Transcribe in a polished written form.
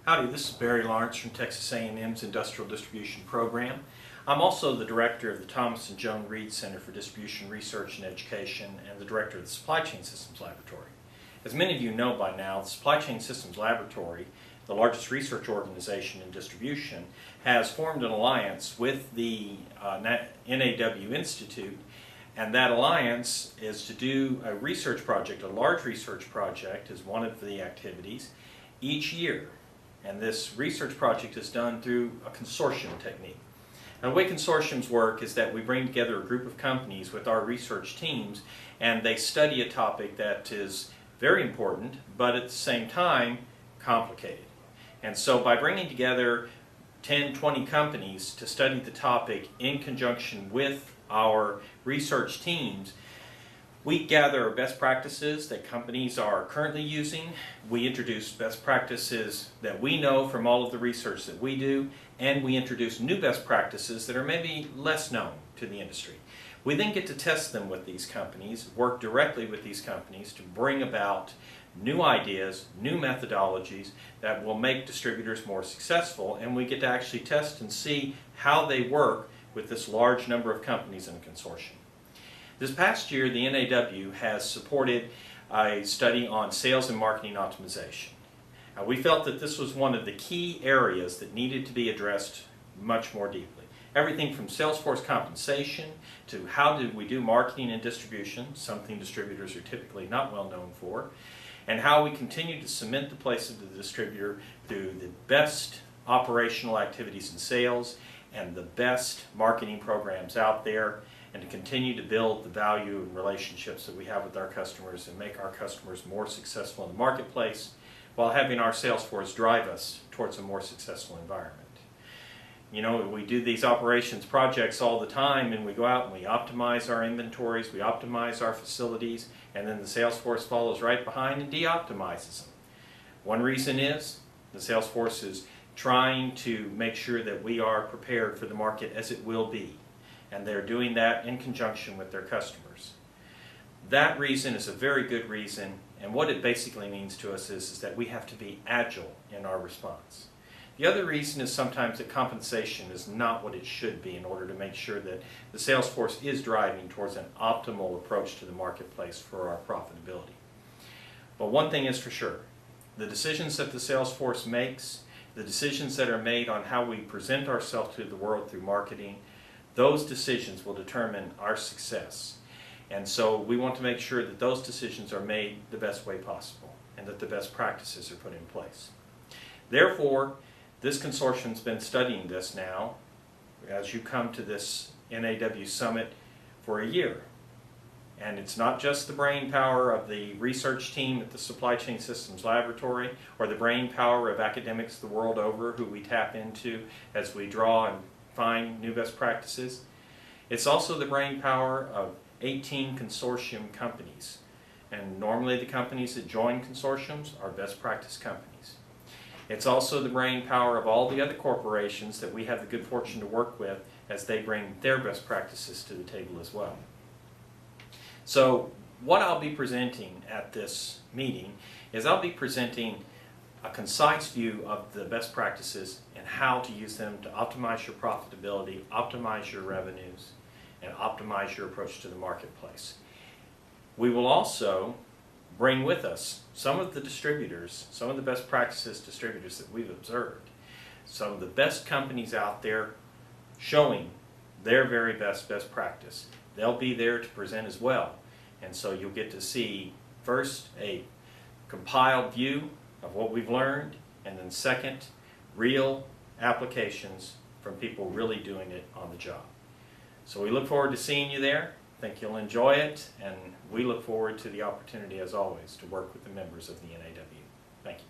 Howdy, this is Barry Lawrence from Texas A&M's Industrial Distribution Program. I'm also the director of the Thomas and Joan Reed Center for Distribution Research and Education and the director of the Supply Chain Systems Laboratory. As many of you know by now, the Supply Chain Systems Laboratory, the largest research organization in distribution, has formed an alliance with the NAW Institute, and that alliance is to do a research project, a large research project is one of the activities, each year. And this research project is done through a consortium technique. And the way consortiums work is that we bring together a group of companies with our research teams, and they study a topic that is very important, but at the same time complicated. And so by bringing together 10, 20 companies to study the topic in conjunction with our research teams, we gather best practices that companies are currently using. We introduce best practices that we know from all of the research that we do, and we introduce new best practices that are maybe less known to the industry. We then get to test them with these companies, work directly with these companies to bring about new ideas, new methodologies that will make distributors more successful, and we get to actually test and see how they work with this large number of companies in a consortium. This past year, the NAW has supported a study on sales and marketing optimization. We felt that this was one of the key areas that needed to be addressed much more deeply. Everything from sales force compensation to how do we do marketing and distribution, something distributors are typically not well known for, and how we continue to cement the place of the distributor through the best operational activities in sales and the best marketing programs out there, and to continue to build the value and relationships that we have with our customers and make our customers more successful in the marketplace while having our sales force drive us towards a more successful environment. You know, we do these operations projects all the time, and we go out and we optimize our inventories, we optimize our facilities, and then the sales force follows right behind and de-optimizes them. One reason is the sales force is trying to make sure that we are prepared for the market as it will be. And they're doing that in conjunction with their customers. That reason is a very good reason, and what it basically means to us is that we have to be agile in our response. The other reason is sometimes that compensation is not what it should be in order to make sure that the sales force is driving towards an optimal approach to the marketplace for our profitability. But one thing is for sure, the decisions that the sales force makes, the decisions that are made on how we present ourselves to the world through marketing, those decisions will determine our success. And so we want to make sure that those decisions are made the best way possible and that the best practices are put in place. Therefore, this consortium's been studying this now as you come to this NAW Summit for a year. And it's not just the brain power of the research team at the Supply Chain Systems Laboratory or the brain power of academics the world over who we tap into as we draw and find new best practices. It's also the brain power of 18 consortium companies. And normally the companies that join consortiums are best practice companies. It's also the brain power of all the other corporations that we have the good fortune to work with as they bring their best practices to the table as well. So what I'll be presenting at this meeting is I'll be presenting a concise view of the best practices and how to use them to optimize your profitability, optimize your revenues, and optimize your approach to the marketplace. We will also bring with us some of the distributors, some of the best practices distributors that we've observed, some of the best companies out there showing their very best practice. They'll be there to present as well. And so you'll get to see first a compiled view of what we've learned, and then second, real applications from people really doing it on the job. So we look forward to seeing you there. I think you'll enjoy it, and we look forward to the opportunity, as always, to work with the members of the NAW. Thank you.